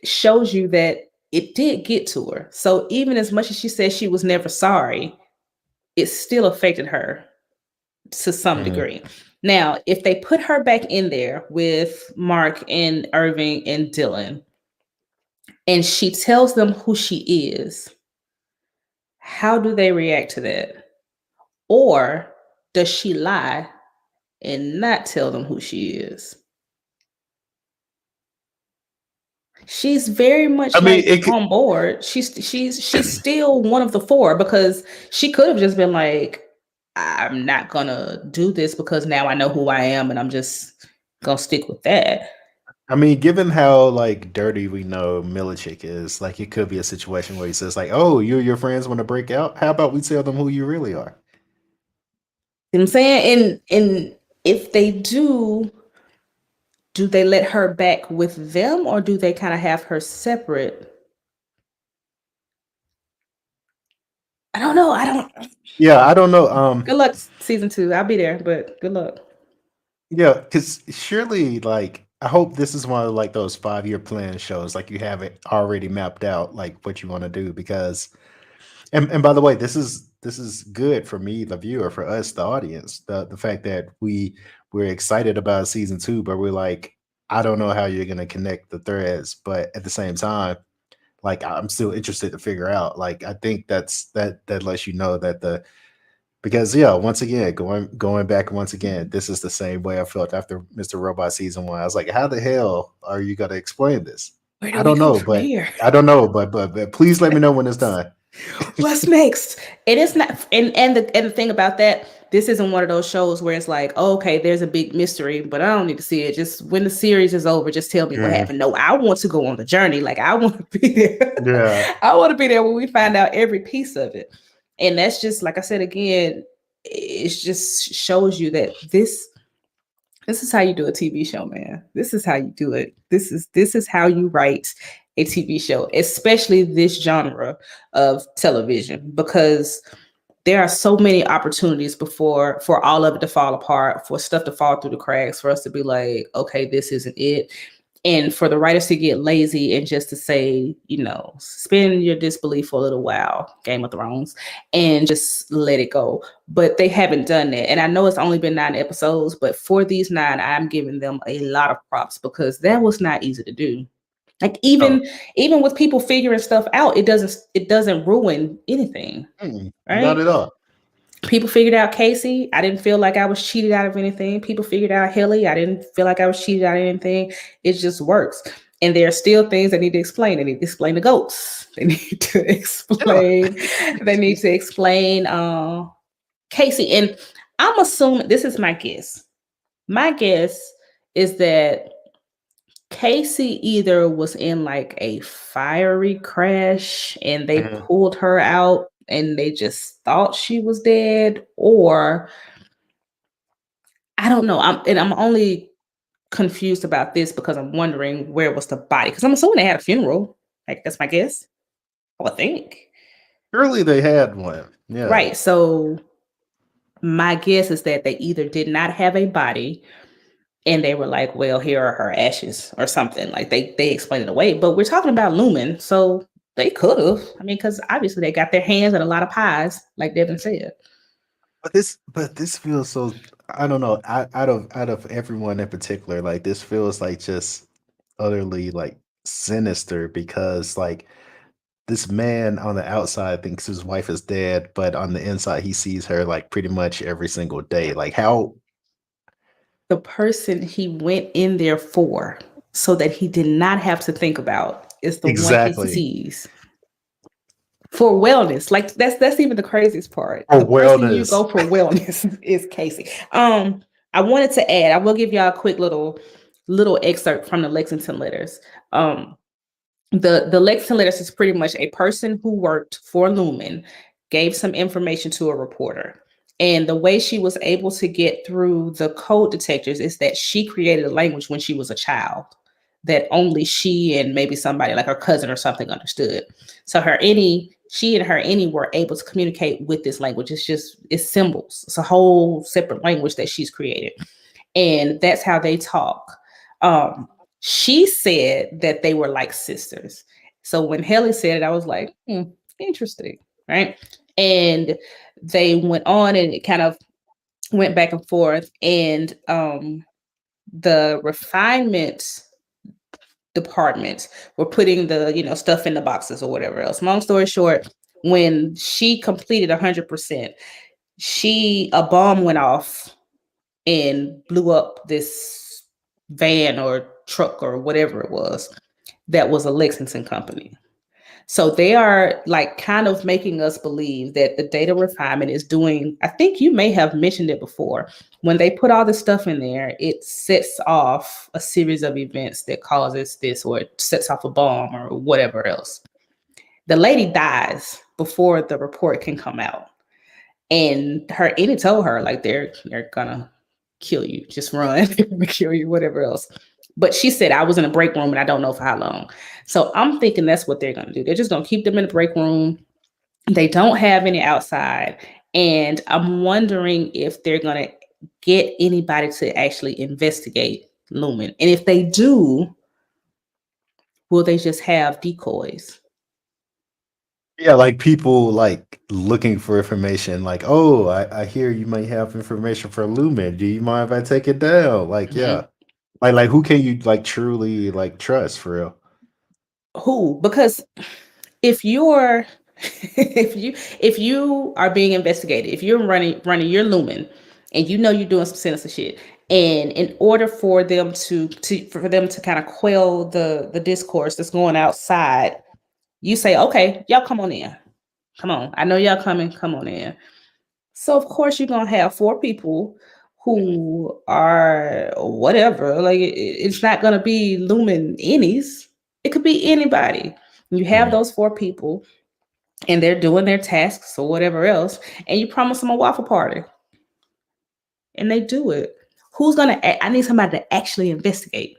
shows you that it did get to her. So even as much as she said she was never sorry, it still affected her to some degree. Now, if they put her back in there with Mark and Irving and Dylan, and she tells them who she is, how do they react to that? Or does she lie and not tell them who she is? She's very much on board. She's still one of the four because she could have just been like, I'm not gonna do this because now I know who I am and I'm just gonna stick with that. I mean, given how like dirty we know Milicic is, like it could be a situation where he says like, "Oh, you and your friends want to break out? How about we tell them who you really are?" You know what I'm saying? And if they do they let her back with them or do they kind of have her separate? I don't know. Yeah, I don't know. Good luck season 2. I'll be there, but good luck. Yeah, because surely, like, I hope this is one of like those 5-year plan shows, like you have it already mapped out, like what you want to do. Because, and by the way, this is good for me, the viewer, for us, the audience. The fact that we're excited about season 2, but we're like, I don't know how you're gonna connect the threads, but at the same time, like I'm still interested to figure out. Like I think that lets you know that because yeah, once again, going back once again, this is the same way I felt after Mr. Robot season 1. I was like, how the hell are you gonna explain this? I don't know, but please let me know when it's done. What's next? It is not, and the thing about that, this isn't one of those shows where it's like, oh, okay, there's a big mystery, but I don't need to see it. Just when the series is over, just tell me what happened. No, I want to go on the journey. Like I want to be there. Yeah, I want to be there when we find out every piece of it. And that's just, like I said again, it just shows you that This is how you do a TV show, man. This is how you do it. This is how you write a TV show, especially this genre of television, because there are so many opportunities before for all of it to fall apart, for stuff to fall through the cracks, for us to be like, okay, this isn't it. And for the writers to get lazy and just to say, suspend your disbelief for a little while, Game of Thrones, and just let it go. But they haven't done that. And I know it's only been 9 episodes, but for these 9, I'm giving them a lot of props because that was not easy to do. Like Oh, even with people figuring stuff out, it doesn't ruin anything, not right? at all. People figured out Casey. I didn't feel like I was cheated out of anything. People figured out Helly. I didn't feel like I was cheated out of anything. It just works. And there are still things they need to explain. They need to explain the goats. They need to explain. They need to explain Casey. And I'm assuming, this is my guess. My guess is that Casey either was in like a fiery crash and they Mhm. pulled her out and they just thought she was dead, or I don't know. I'm only confused about this because I'm wondering where was the body, because I'm assuming they had a funeral. Like, that's my guess. I would think. Surely they had one. Yeah. Right. So my guess is that they either did not have a body and they were like, well, here are her ashes or something. Like they explained it away. But we're talking about Lumon, so they could have. I mean, because obviously they got their hands on a lot of pies, like Devin said. But this feels so. I don't know. Out of everyone in particular, like this feels like just utterly like sinister because like this man on the outside thinks his wife is dead, but on the inside he sees her like pretty much every single day. Like how The person he went in there for, so that he did not have to think about, is the one he exactly sees for wellness. Like that's even the craziest part. for The person you wellness? go for wellness is Casey. I wanted to add, I will give y'all a quick little excerpt from the Lexington Letters. The Lexington Letters is pretty much a person who worked for Lumon gave some information to a reporter. And the way she was able to get through the code detectors is that she created a language when she was a child that only she and maybe somebody like her cousin or something understood. So she and her Innie were able to communicate with this language. It's symbols. It's a whole separate language that she's created. And that's how they talk. She said that they were like sisters. So when Helly said it, I was like, interesting, right? And they went on and it kind of went back and forth. And the refinement department were putting the stuff in the boxes or whatever else. Long story short, when she completed 100%, a bomb went off and blew up this van or truck or whatever it was that was a Lexington company. So they are like kind of making us believe that the data refinement is doing, I think you may have mentioned it before, when they put all this stuff in there, it sets off a series of events that causes this, or it sets off a bomb or whatever else. The lady dies before the report can come out. And her Innie told her, like, they're gonna kill you. Just run. They're gonna kill you, whatever else. But she said, I was in a break room and I don't know for how long. So I'm thinking that's what they're gonna do. They're just gonna keep them in the break room. They don't have any outside. And I'm wondering if they're gonna get anybody to actually investigate Lumon. And if they do, will they just have decoys? Yeah, like people like looking for information. Like, oh, I hear you might have information for Lumen. Do you mind if I take it down? Like, Mhm. yeah, like who can you like truly like trust for real? Who? Because if you're if you are being investigated, if you're running your Lumon and you know you're doing some sinister shit, and in order for them to kind of quell the discourse that's going outside, you say, okay, y'all come on in. Come on. I know y'all coming. Come on in. So of course you're gonna have 4 people who are whatever. Like it's not gonna be Lumon Innies. It could be anybody. You have Mhm. those 4 people and they're doing their tasks or whatever else, and you promise them a waffle party. And they do it. Who's gonna? I need somebody to actually investigate.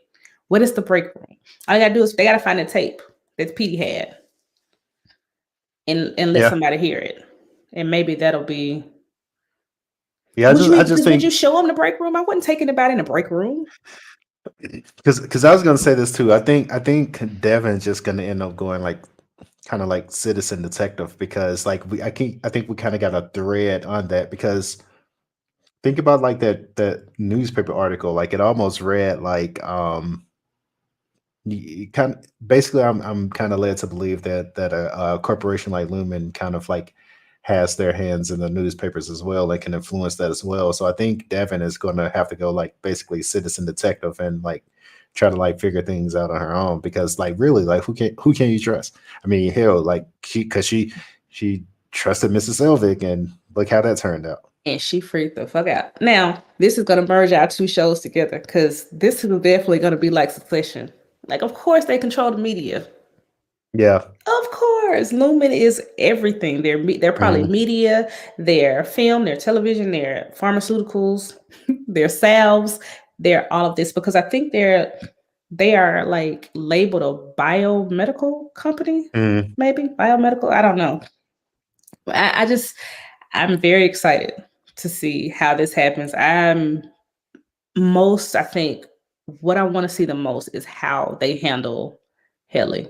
What is the break room? All I gotta do is they gotta find the tape that Petey had, and let Yeah. somebody hear it, and maybe that'll be. Yeah, I just Would you think show them the break room? I wouldn't take anybody in the break room. because I was gonna say this too. I think Devin's just gonna end up going like kind of like citizen detective because like I think we kind of got a thread on that because think about like that newspaper article like it almost read like you kind basically I'm kind of led to believe that a corporation like Lumen kind of like has their hands in the newspapers as well and can influence that as well. So I think Devin is going to have to go like basically citizen detective and like try to like figure things out on her own because like really like who can you trust? I mean hell like she trusted Mrs. Elvick and look how that turned out. And she freaked the fuck out. Now, this is going to merge our two shows together because this is definitely going to be like Succession. Like, of course, they control the media. Yeah. Of course, Lumen is everything. They're probably Mhm. media, their film, their television, their pharmaceuticals, their salves, they're all of this because I think they are like labeled a biomedical company, Mhm. maybe biomedical. I don't know. I'm very excited to see how this happens. I think what I want to see the most is how they handle Helly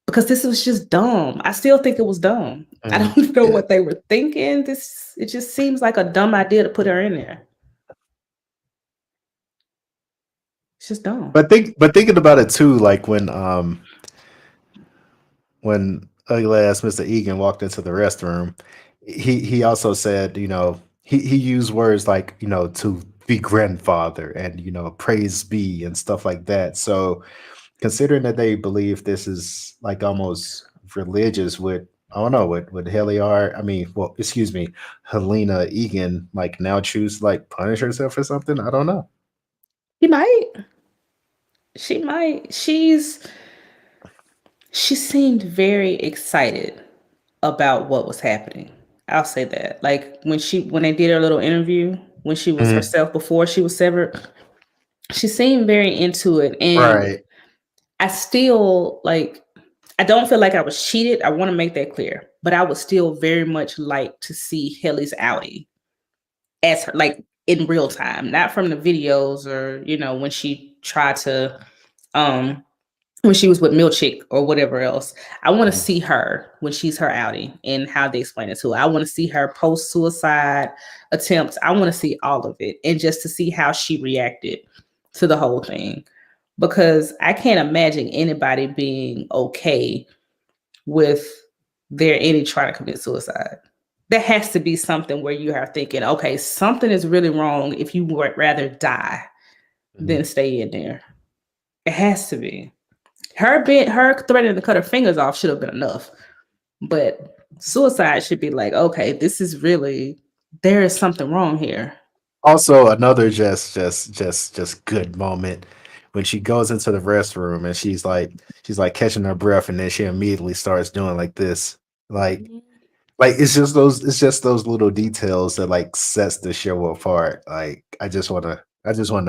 because this was just dumb. I still think it was dumb. I Mhm. don't know Yeah. what they were thinking. It just seems like a dumb idea to put her in there. It's just dumb. But thinking about it too, like when ugly ass Mr. Egan walked into the restroom, he also said, you know, he used words like, you know, to be grandfather and you know, praise be and stuff like that. So considering that they believe this is like almost religious with I don't know with Helly R. I mean, well, excuse me, Helena Egan like now choose to, like punish herself or something. I don't know. She might. She might. She seemed very excited about what was happening. I'll say that. Like when they did her little interview, when she was Mhm. herself before she was severed, she seemed very into it. And Right. I still like I don't feel like I was cheated. I want to make that clear. But I would still very much like to see Helly's Outie as her like in real time, not from the videos or, when she tried to um when she was with Milchick or whatever else. I want to Mhm. see her when she's her outing and how they explain it to her. I want to see her post suicide attempts. I want to see all of it and just to see how she reacted to the whole thing. Because I can't imagine anybody being okay with their Innie trying to commit suicide. There has to be something where you are thinking, okay, something is really wrong if you would rather die Mhm. than stay in there. It has to be. Her threatening to cut her fingers off should have been enough. But suicide should be like, okay, this is really there is something wrong here. Also, another just good moment when she goes into the restroom and she's like catching her breath and then she immediately starts doing like this. Like it's just those little details that like sets the show apart. Like I just wanna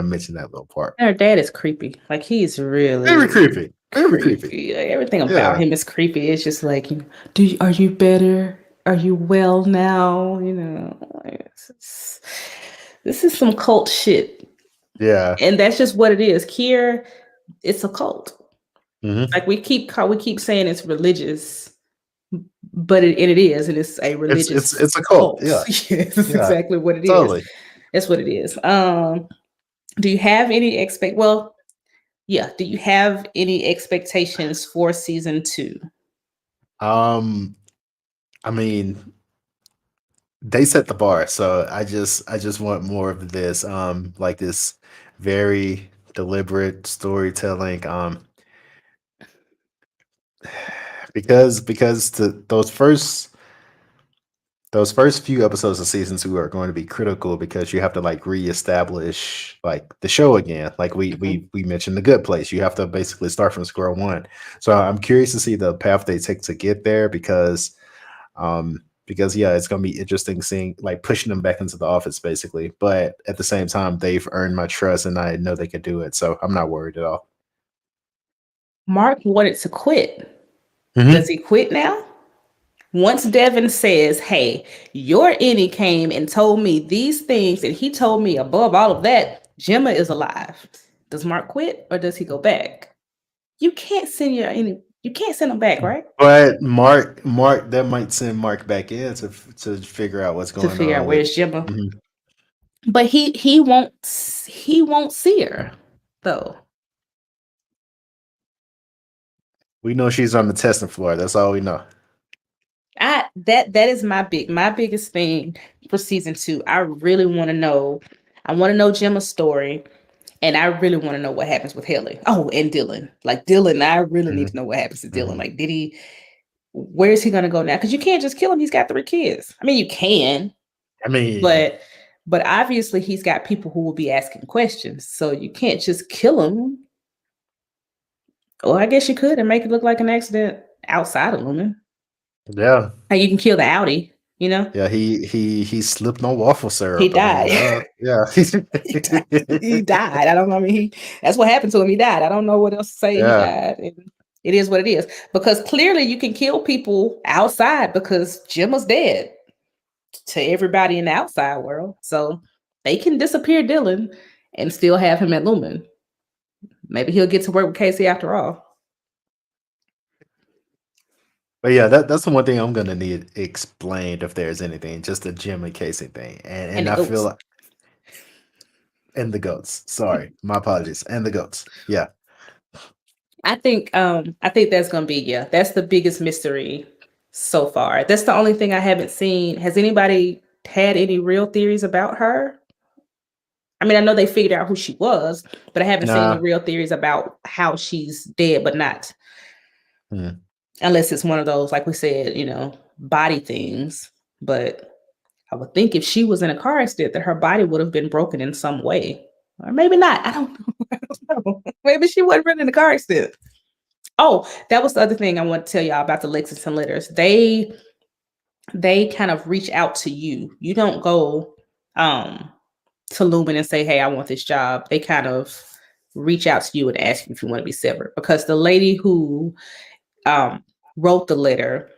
mention that little part. Her dad is creepy. Like he's Very really creepy. Very creepy. creepy. Like, everything about Yeah. him is creepy. It's just like, are you better? Are you well now? This is some cult shit. Yeah. And that's just what it is. Here, it's a cult. Mhm. Like we keep saying it's religious, but it is, and it's a religious It's a cult. cult. Yeah. Yes, that's Yeah. exactly what it is. Totally. That's what it is. Do you have any well, yeah, do you have any expectations for season 2? Um I mean they set the bar, so I just want more of this, like this very deliberate storytelling, because those first few episodes of season 2 are going to be critical because you have to like reestablish like the show again. Like Mhm. we mentioned the good place. You have to basically start from square one. So I'm curious to see the path they take to get there because because yeah, it's gonna be interesting seeing like pushing them back into the office basically. But at the same time, they've earned my trust, and I know they can do it, so I'm not worried at all. Mark wanted to quit. Does Hmm. he quit now? Once Devin says, "Hey, your Innie came and told me these things, and he told me above all of that, Gemma is alive." Does Mark quit or does he go back? You can't send your Innie. You can't send him back, right? But Mark, that might send Mark back in to figure out what's To going figure out on with. where's Gemma. Mhm. But he won't see her though. We know she's on the testing floor. That's all we know. That is my biggest thing for season 2. I really want to know. I want to know Gemma's story. And I really want to know what happens with Helly. Oh, and Dylan. Like Dylan, I really need to Mhm. know what happens to Dylan. Mhm. Like, where is he gonna go now? Because you can't just kill him. He's got 3 kids. I mean, you can, I mean, but obviously he's got people who will be asking questions. So you can't just kill him. Or I guess you could and make it look like an accident outside of Lumen. yeah, And you can kill the Outie, you know? yeah. He slipped on waffle He syrup. I mean, died. yeah, He died. He died. I don't know. I mean, that's what happened to him. He died. I don't know what else to say. He yeah. died. And it is what it is. Because clearly you can kill people outside because Gemma's dead to everybody in the outside world. So they can disappear Dylan and still have him at Lumen. Maybe he'll get to work with Casey after all. But yeah, that's the one thing I'm gonna need explained if there's anything, just the Jim and Casey thing, And and the I feel goats. like, and the goats. Sorry, my apologies, and the goats. Yeah, I think that's gonna be, yeah, that's the biggest mystery so far. That's the only thing I haven't seen. Has anybody had any real theories about her? I mean, I know they figured out who she was, but I haven't seen any nah. real theories about how she's dead, but not Hmm. unless it's one of those, like we said, body things. But I would think if she was in a car accident, that her body would have been broken in some way. Or maybe not. I don't know. I don't know. Maybe she wasn't really in a car accident. Oh, that was the other thing I want to tell y'all about the Lexington Letters. They kind of reach out to you. You don't go to Lumen and say, "Hey, I want this job." They kind of reach out to you and ask you if you want to be severed, because the lady who um, wrote the letter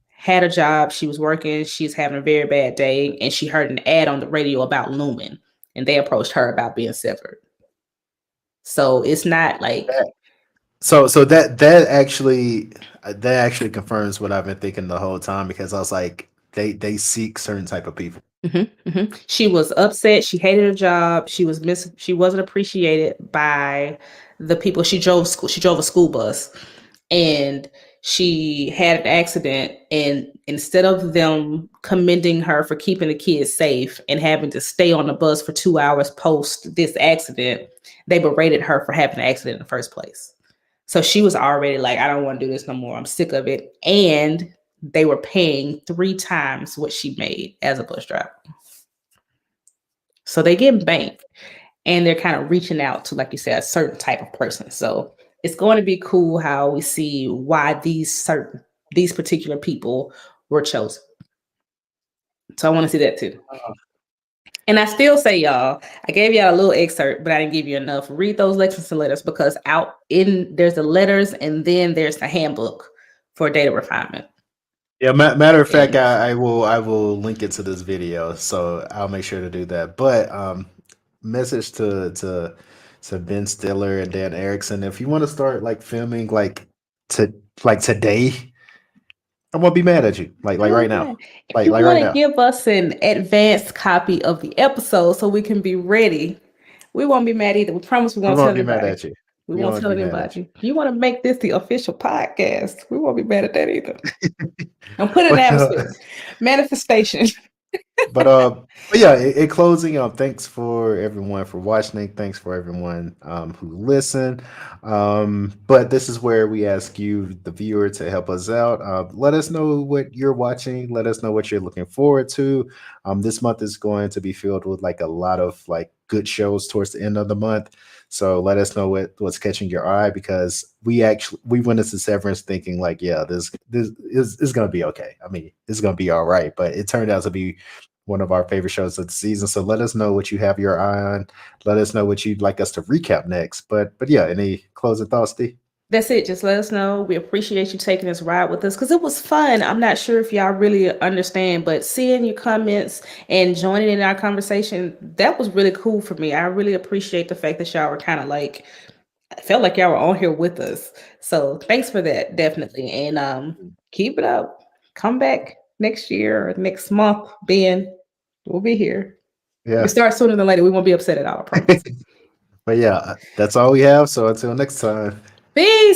had a job. She was working. She's having a very bad day, and she heard an ad on the radio about Lumen, and they approached her about being severed. So it's not like, So that actually confirms what I've been thinking the whole time, because I was like, they seek certain type of people. She was upset. She hated her job. She wasn't appreciated by the people. She drove a school bus, and she had an accident, and instead of them commending her for keeping the kids safe and having to stay on the bus for 2 hours post this accident, they berated her for having an accident in the first place. So she was already like, "I don't want to do this no more. I'm sick of it." And they were paying 3 times what she made as a bus driver. So they get banked, and they're kind of reaching out to, like you said, a certain type of person. So it's going to be cool how we see why these particular people were chosen. So I want to see that too. And I still say, y'all, I gave y'all a little excerpt, but I didn't give you enough. Read those Lexington letters, because there's the letters, and then there's the handbook for data refinement. Yeah, matter of fact, And I will link it to this video, so I'll make sure to do that. But message to Ben Stiller and Dan Erickson, if you want to start like filming to like today, I won't be mad at you. Like right now, if like you like want right to now. give us an advanced copy of the episode so we can be ready, we won't be mad either. We promise we We won't tell won't be mad anybody. at you. We We won't won't tell be mad at you. anybody. If you want to make this the official podcast, we won't be mad at that either. I'm putting an But atmosphere. Manifestation. but yeah, in closing, thanks for everyone for watching. Thanks for everyone who listened. But this is where we ask you, the viewer, to help us out. Let us know what you're watching. Let us know what you're looking forward to. This month is going to be filled with like a lot of like good shows towards the end of the month. So let us know what's catching your eye, because we went into Severance thinking like, yeah, this is gonna be okay. I mean, it's gonna be all right, but it turned out to be one of our favorite shows of the season. So let us know what you have your eye on. Let us know what you'd like us to recap next. But yeah, any closing thoughts, D? That's it. Just let us know. We appreciate you taking this ride with us because it was fun. I'm not sure if y'all really understand, but seeing your comments and joining in our conversation, that was really cool for me. I really appreciate the fact that y'all were kind of like, I felt like y'all were on here with us. So thanks for that, definitely. And keep it up. Come back next year or next month, Ben. We'll be here. Yeah. We start sooner than later. We won't be upset at all, I promise. But yeah, that's all we have. So until next time. Peace.